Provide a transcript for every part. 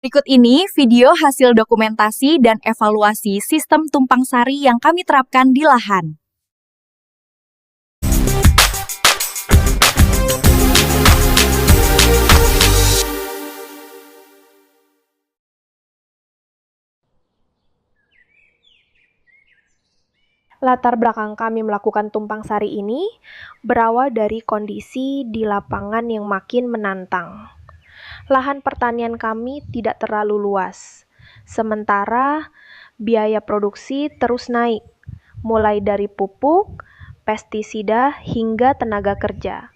Berikut ini video hasil dokumentasi dan evaluasi sistem tumpang sari yang kami terapkan di lahan. Latar belakang kami melakukan tumpang sari ini berawal dari kondisi di lapangan yang makin menantang. Lahan pertanian kami tidak terlalu luas, sementara biaya produksi terus naik, mulai dari pupuk, pestisida, hingga tenaga kerja.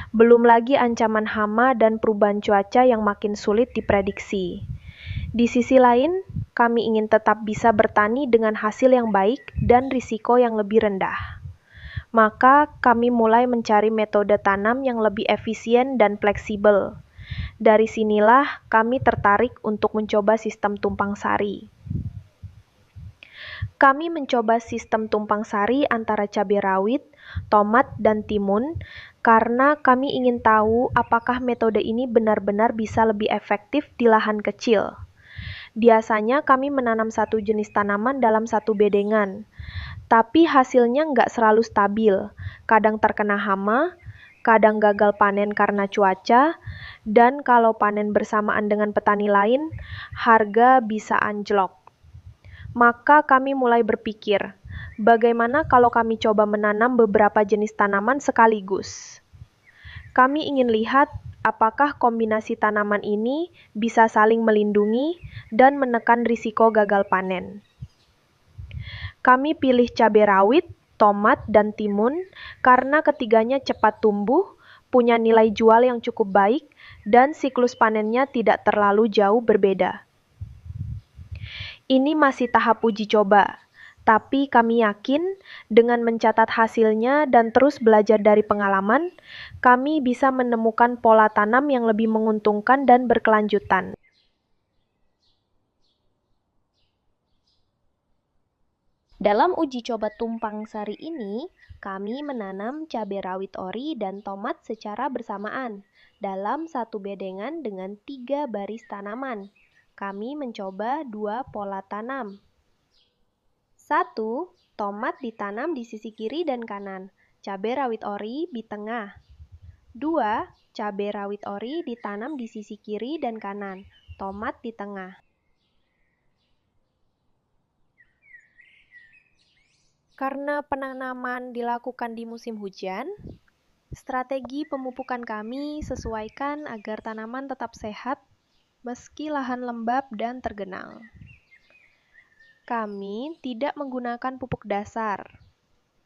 Belum lagi ancaman hama dan perubahan cuaca yang makin sulit diprediksi. Di sisi lain, kami ingin tetap bisa bertani dengan hasil yang baik dan risiko yang lebih rendah. Maka kami mulai mencari metode tanam yang lebih efisien dan fleksibel. Dari sinilah kami tertarik untuk mencoba sistem tumpang sari. Kami mencoba sistem tumpang sari antara cabai rawit, tomat, dan timun karena kami ingin tahu apakah metode ini benar-benar bisa lebih efektif di lahan kecil. Biasanya kami menanam satu jenis tanaman dalam satu bedengan, tapi hasilnya nggak selalu stabil. Kadang terkena hama, kadang gagal panen karena cuaca, dan kalau panen bersamaan dengan petani lain, harga bisa anjlok. Maka kami mulai berpikir, bagaimana kalau kami coba menanam beberapa jenis tanaman sekaligus? Kami ingin lihat apakah kombinasi tanaman ini bisa saling melindungi dan menekan risiko gagal panen. Kami pilih cabai rawit, tomat, dan timun karena ketiganya cepat tumbuh, punya nilai jual yang cukup baik, dan siklus panennya tidak terlalu jauh berbeda. Ini masih tahap uji coba, tapi kami yakin dengan mencatat hasilnya dan terus belajar dari pengalaman, kami bisa menemukan pola tanam yang lebih menguntungkan dan berkelanjutan. Dalam uji coba tumpang sari ini, kami menanam cabai rawit ori dan tomat secara bersamaan dalam satu bedengan dengan 3 baris tanaman. Kami mencoba 2 pola tanam. 1. Tomat ditanam di sisi kiri dan kanan, cabai rawit ori di tengah. 2. Cabai rawit ori ditanam di sisi kiri dan kanan, tomat di tengah. Karena penanaman dilakukan di musim hujan, strategi pemupukan kami sesuaikan agar tanaman tetap sehat meski lahan lembab dan tergenang. Kami tidak menggunakan pupuk dasar.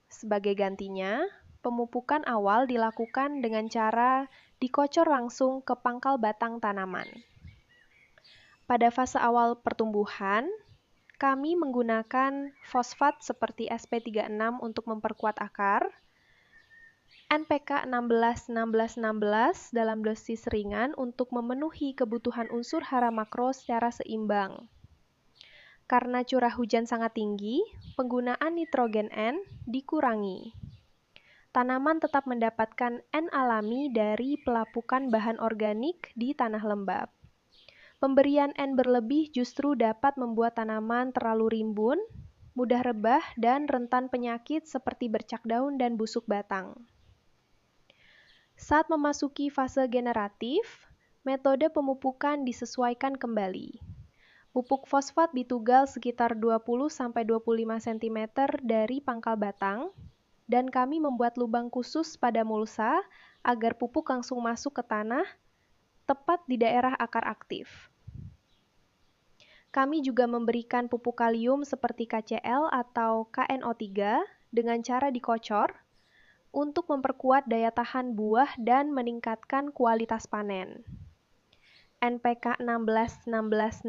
Sebagai gantinya, pemupukan awal dilakukan dengan cara dikocor langsung ke pangkal batang tanaman. Pada fase awal pertumbuhan, kami menggunakan fosfat seperti SP36 untuk memperkuat akar, NPK 16-16-16 dalam dosis ringan untuk memenuhi kebutuhan unsur hara makro secara seimbang. Karena curah hujan sangat tinggi, penggunaan nitrogen N dikurangi. Tanaman tetap mendapatkan N alami dari pelapukan bahan organik di tanah lembab. Pemberian N berlebih justru dapat membuat tanaman terlalu rimbun, mudah rebah, dan rentan penyakit seperti bercak daun dan busuk batang. Saat memasuki fase generatif, metode pemupukan disesuaikan kembali. Pupuk fosfat ditugal sekitar 20-25 cm dari pangkal batang, dan kami membuat lubang khusus pada mulsa agar pupuk langsung masuk ke tanah, tepat di daerah akar aktif. Kami juga memberikan pupuk kalium seperti KCl atau KNO3 dengan cara dikocor untuk memperkuat daya tahan buah dan meningkatkan kualitas panen. NPK 16-16-16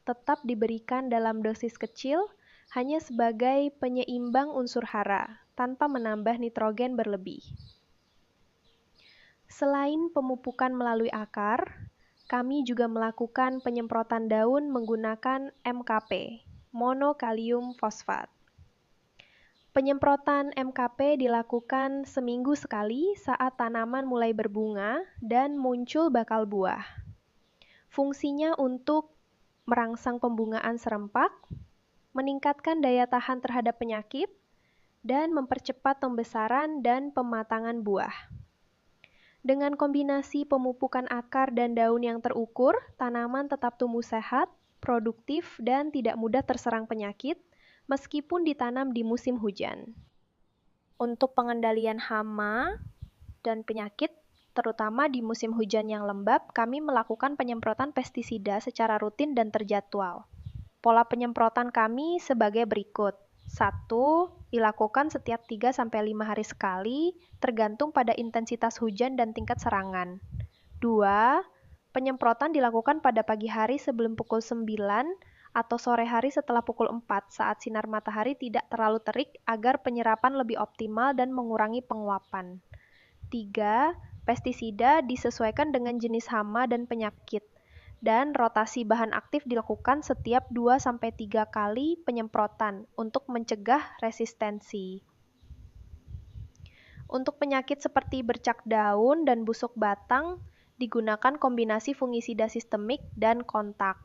tetap diberikan dalam dosis kecil hanya sebagai penyeimbang unsur hara, tanpa menambah nitrogen berlebih. Selain pemupukan melalui akar, kami juga melakukan penyemprotan daun menggunakan MKP, monokalium fosfat. Penyemprotan MKP dilakukan seminggu sekali saat tanaman mulai berbunga dan muncul bakal buah. Fungsinya untuk merangsang pembungaan serempak, meningkatkan daya tahan terhadap penyakit, dan mempercepat pembesaran dan pematangan buah. Dengan kombinasi pemupukan akar dan daun yang terukur, tanaman tetap tumbuh sehat, produktif, dan tidak mudah terserang penyakit, meskipun ditanam di musim hujan. Untuk pengendalian hama dan penyakit, terutama di musim hujan yang lembab, kami melakukan penyemprotan pestisida secara rutin dan terjadwal. Pola penyemprotan kami sebagai berikut. 1. Dilakukan setiap 3-5 hari sekali, tergantung pada intensitas hujan dan tingkat serangan. 2. Penyemprotan dilakukan pada pagi hari sebelum pukul 9 atau sore hari setelah pukul 4 saat sinar matahari tidak terlalu terik agar penyerapan lebih optimal dan mengurangi penguapan. 3. Pestisida disesuaikan dengan jenis hama dan penyakit, dan rotasi bahan aktif dilakukan setiap 2-3 kali penyemprotan untuk mencegah resistensi. Untuk penyakit seperti bercak daun dan busuk batang, digunakan kombinasi fungisida sistemik dan kontak.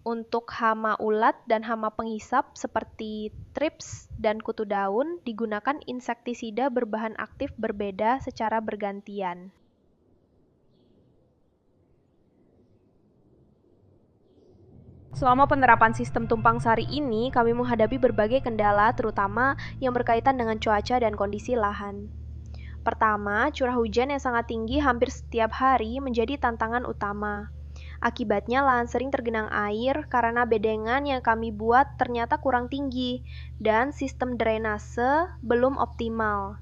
Untuk hama ulat dan hama penghisap seperti trips dan kutu daun, digunakan insektisida berbahan aktif berbeda secara bergantian. Selama penerapan sistem tumpang sari ini, kami menghadapi berbagai kendala, terutama yang berkaitan dengan cuaca dan kondisi lahan. Pertama, curah hujan yang sangat tinggi hampir setiap hari menjadi tantangan utama. Akibatnya lahan sering tergenang air karena bedengan yang kami buat ternyata kurang tinggi dan sistem drainase belum optimal.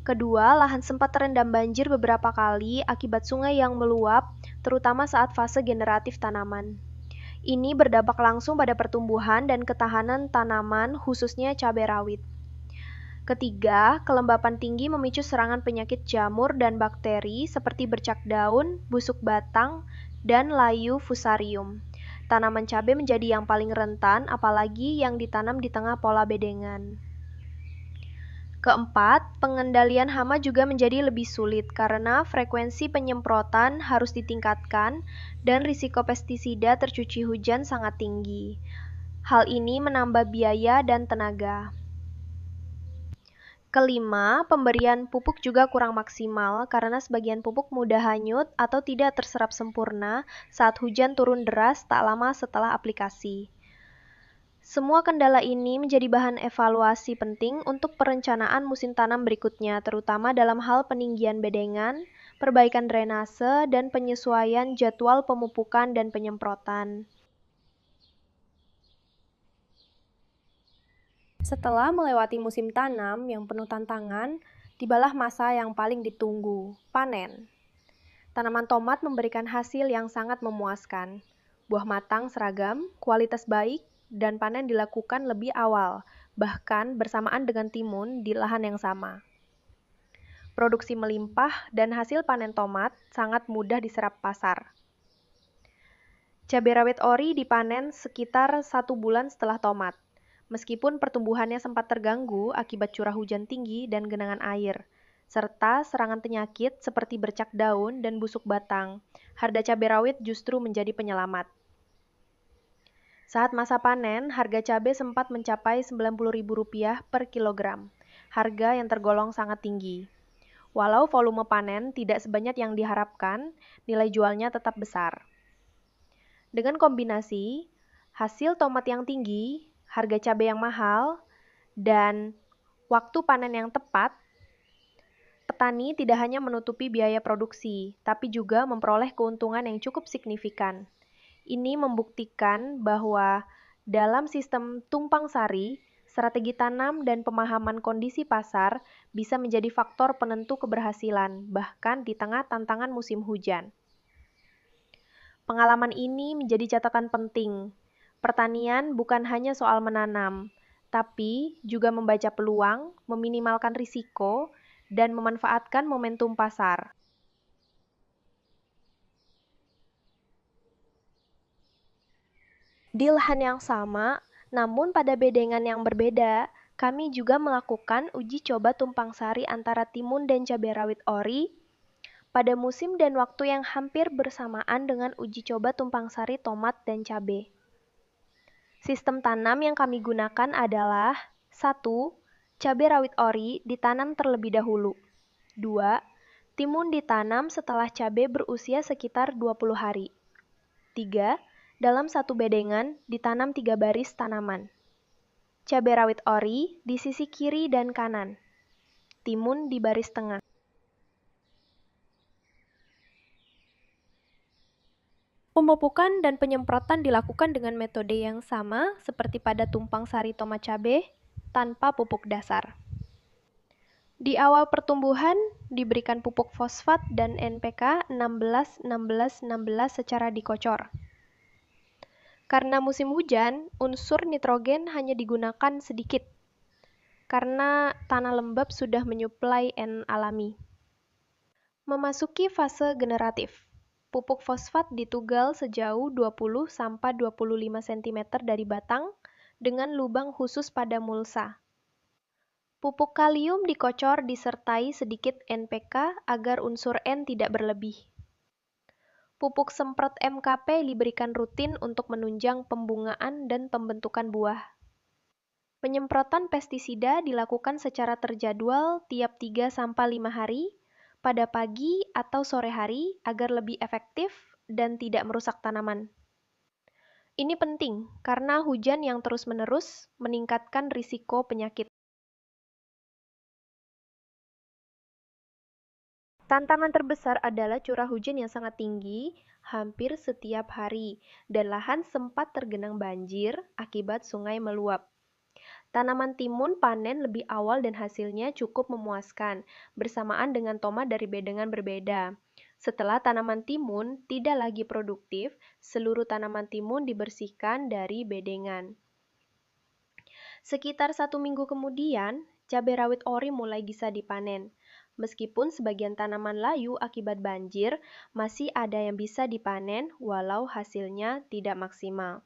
Kedua, lahan sempat terendam banjir beberapa kali akibat sungai yang meluap, terutama saat fase generatif tanaman. Ini berdampak langsung pada pertumbuhan dan ketahanan tanaman, khususnya cabai rawit. Ketiga, kelembapan tinggi memicu serangan penyakit jamur dan bakteri seperti bercak daun, busuk batang, dan layu fusarium. Tanaman cabai menjadi yang paling rentan, apalagi yang ditanam di tengah pola bedengan. Keempat, pengendalian hama juga menjadi lebih sulit karena frekuensi penyemprotan harus ditingkatkan dan risiko pestisida tercuci hujan sangat tinggi. Hal ini menambah biaya dan tenaga. Kelima, pemberian pupuk juga kurang maksimal karena sebagian pupuk mudah hanyut atau tidak terserap sempurna saat hujan turun deras tak lama setelah aplikasi. Semua kendala ini menjadi bahan evaluasi penting untuk perencanaan musim tanam berikutnya, terutama dalam hal peninggian bedengan, perbaikan drainase, dan penyesuaian jadwal pemupukan dan penyemprotan. Setelah melewati musim tanam yang penuh tantangan, tibalah masa yang paling ditunggu, panen. Tanaman tomat memberikan hasil yang sangat memuaskan. Buah matang seragam, kualitas baik, dan panen dilakukan lebih awal, bahkan bersamaan dengan timun di lahan yang sama. Produksi melimpah dan hasil panen tomat sangat mudah diserap pasar. Cabai rawit ori dipanen sekitar 1 bulan setelah tomat. Meskipun pertumbuhannya sempat terganggu akibat curah hujan tinggi dan genangan air, serta serangan penyakit seperti bercak daun dan busuk batang, harga cabai rawit justru menjadi penyelamat. Saat masa panen, harga cabai sempat mencapai Rp90.000 per kilogram, harga yang tergolong sangat tinggi. Walau volume panen tidak sebanyak yang diharapkan, nilai jualnya tetap besar. Dengan kombinasi hasil tomat yang tinggi, harga cabai yang mahal, dan waktu panen yang tepat, petani tidak hanya menutupi biaya produksi, tapi juga memperoleh keuntungan yang cukup signifikan. Ini membuktikan bahwa dalam sistem tumpang sari, strategi tanam dan pemahaman kondisi pasar bisa menjadi faktor penentu keberhasilan, bahkan di tengah tantangan musim hujan. Pengalaman ini menjadi catatan penting. Pertanian bukan hanya soal menanam, tapi juga membaca peluang, meminimalkan risiko, dan memanfaatkan momentum pasar. Di lahan yang sama, namun pada bedengan yang berbeda, kami juga melakukan uji coba tumpang sari antara timun dan cabai rawit ori pada musim dan waktu yang hampir bersamaan dengan uji coba tumpang sari tomat dan cabai. Sistem tanam yang kami gunakan adalah 1. Cabai rawit ori ditanam terlebih dahulu. 2. Timun ditanam setelah cabai berusia sekitar 20 hari. 3. Dalam satu bedengan ditanam 3 baris tanaman. Cabai rawit ori di sisi kiri dan kanan. Timun di baris tengah. Pemupukan dan penyemprotan dilakukan dengan metode yang sama seperti pada tumpang sari tomat cabai tanpa pupuk dasar. Di awal pertumbuhan diberikan pupuk fosfat dan NPK 16-16-16 secara dikocor. Karena musim hujan, unsur nitrogen hanya digunakan sedikit karena tanah lembab sudah menyuplai N alami. Memasuki fase generatif. Pupuk fosfat ditugal sejauh 20-25 cm dari batang dengan lubang khusus pada mulsa. Pupuk kalium dikocor disertai sedikit NPK agar unsur N tidak berlebih. Pupuk semprot MKP diberikan rutin untuk menunjang pembungaan dan pembentukan buah. Penyemprotan pestisida dilakukan secara terjadwal tiap 3-5 hari pada pagi atau sore hari agar lebih efektif dan tidak merusak tanaman. Ini penting karena hujan yang terus-menerus meningkatkan risiko penyakit. Tantangan terbesar adalah curah hujan yang sangat tinggi hampir setiap hari dan lahan sempat tergenang banjir akibat sungai meluap. Tanaman timun panen lebih awal dan hasilnya cukup memuaskan, bersamaan dengan tomat dari bedengan berbeda. Setelah tanaman timun tidak lagi produktif, seluruh tanaman timun dibersihkan dari bedengan. Sekitar 1 minggu kemudian, cabai rawit ori mulai bisa dipanen. Meskipun sebagian tanaman layu akibat banjir, masih ada yang bisa dipanen walau hasilnya tidak maksimal.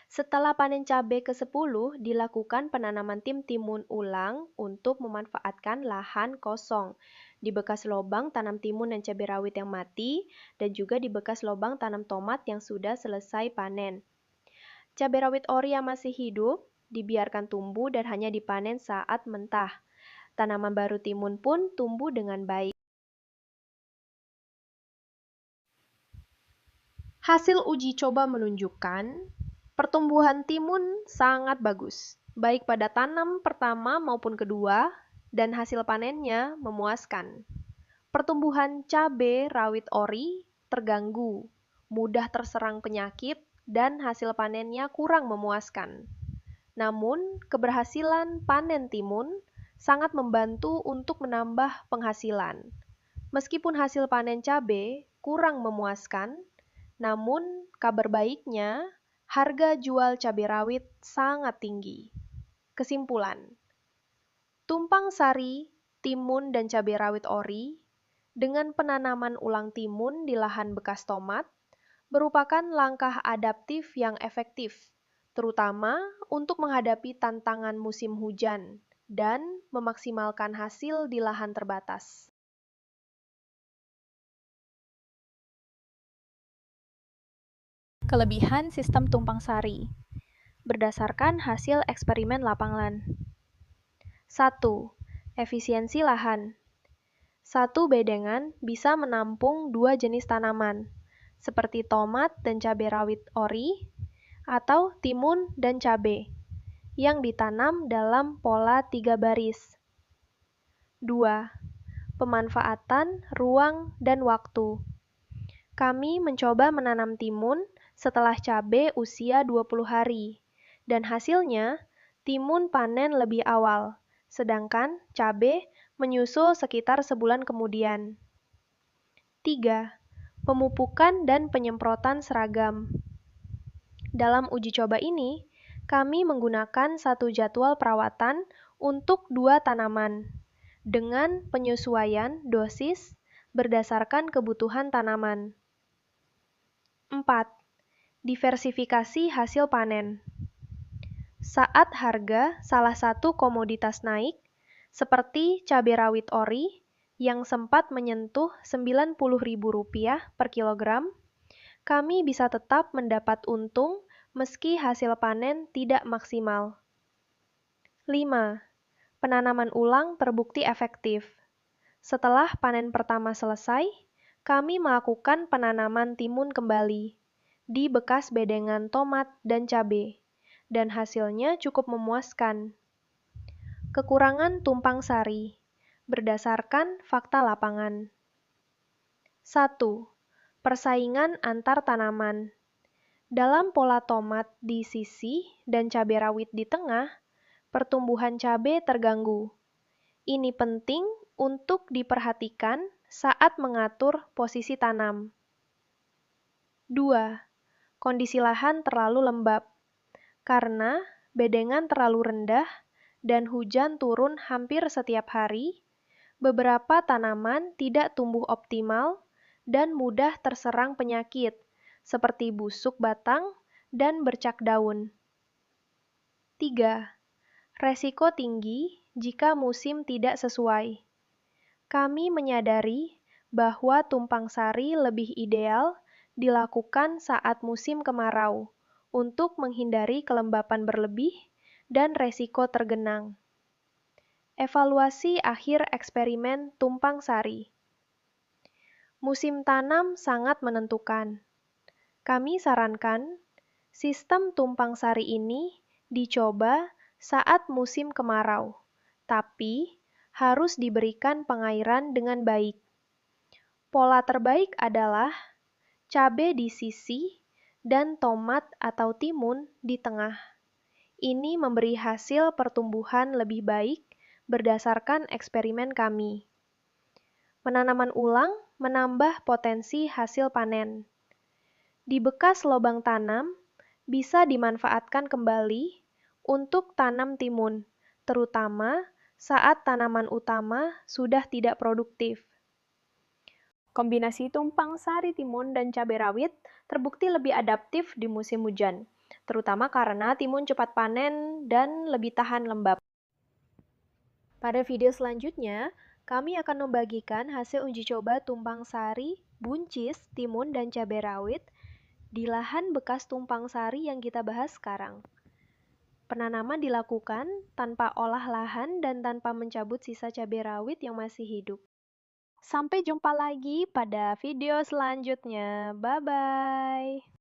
Setelah panen cabai ke-10, dilakukan penanaman tim timun ulang untuk memanfaatkan lahan kosong. Di bekas lubang tanam timun dan cabai rawit yang mati, dan juga di bekas lubang tanam tomat yang sudah selesai panen. Cabai rawit ori yang masih hidup dibiarkan tumbuh dan hanya dipanen saat mentah. Tanaman baru timun pun tumbuh dengan baik. Hasil uji coba menunjukkan pertumbuhan timun sangat bagus, baik pada tanam pertama maupun kedua, dan hasil panennya memuaskan. Pertumbuhan cabai rawit ori terganggu, mudah terserang penyakit, dan hasil panennya kurang memuaskan. Namun, keberhasilan panen timun sangat membantu untuk menambah penghasilan. Meskipun hasil panen cabai kurang memuaskan, namun kabar baiknya harga jual cabai rawit sangat tinggi. Kesimpulan, tumpang sari, timun, dan cabai rawit ori dengan penanaman ulang timun di lahan bekas tomat merupakan langkah adaptif yang efektif, terutama untuk menghadapi tantangan musim hujan dan memaksimalkan hasil di lahan terbatas. Kelebihan sistem tumpang sari berdasarkan hasil eksperimen lapangan. 1. Efisiensi lahan. Satu bedengan bisa menampung 2 jenis tanaman, seperti tomat dan cabai rawit ori, atau timun dan cabai, yang ditanam dalam pola 3 baris. 2. Pemanfaatan ruang dan waktu. Kami mencoba menanam timun setelah cabai usia 20 hari, dan hasilnya timun panen lebih awal, sedangkan cabai menyusul sekitar sebulan kemudian. 3. Pemupukan dan penyemprotan seragam. Dalam uji coba ini, kami menggunakan satu jadwal perawatan untuk 2 tanaman, dengan penyesuaian dosis berdasarkan kebutuhan tanaman. 4. Diversifikasi hasil panen. Saat harga salah satu komoditas naik, seperti cabai rawit ori, yang sempat menyentuh Rp90.000 per kilogram, kami bisa tetap mendapat untung meski hasil panen tidak maksimal. 5. Penanaman ulang terbukti efektif. Setelah panen pertama selesai, kami melakukan penanaman timun kembali di bekas bedengan tomat dan cabai, dan hasilnya cukup memuaskan. Kekurangan tumpang sari berdasarkan fakta lapangan. 1. Persaingan antar tanaman. Dalam pola tomat di sisi dan cabai rawit di tengah, pertumbuhan cabai terganggu. Ini penting untuk diperhatikan saat mengatur posisi tanam. 2. Kondisi lahan terlalu lembab. Karena bedengan terlalu rendah dan hujan turun hampir setiap hari, beberapa tanaman tidak tumbuh optimal dan mudah terserang penyakit, seperti busuk batang dan bercak daun. 3. Resiko tinggi jika musim tidak sesuai. Kami menyadari bahwa tumpang sari lebih ideal dilakukan saat musim kemarau untuk menghindari kelembapan berlebih dan resiko tergenang. Evaluasi akhir eksperimen tumpang sari. Musim tanam sangat menentukan. Kami sarankan sistem tumpang sari ini dicoba saat musim kemarau, tapi harus diberikan pengairan dengan baik. Pola terbaik adalah cabai di sisi dan tomat atau timun di tengah. Ini memberi hasil pertumbuhan lebih baik berdasarkan eksperimen kami. Penanaman ulang menambah potensi hasil panen. Di bekas lubang tanam bisa dimanfaatkan kembali untuk tanam timun, terutama saat tanaman utama sudah tidak produktif. Kombinasi tumpang sari timun dan cabai rawit terbukti lebih adaptif di musim hujan, terutama karena timun cepat panen dan lebih tahan lembab. Pada video selanjutnya, kami akan membagikan hasil uji coba tumpang sari, buncis, timun, dan cabai rawit di lahan bekas tumpang sari yang kita bahas sekarang. Penanaman dilakukan tanpa olah lahan dan tanpa mencabut sisa cabai rawit yang masih hidup. Sampai jumpa lagi pada video selanjutnya. Bye-bye.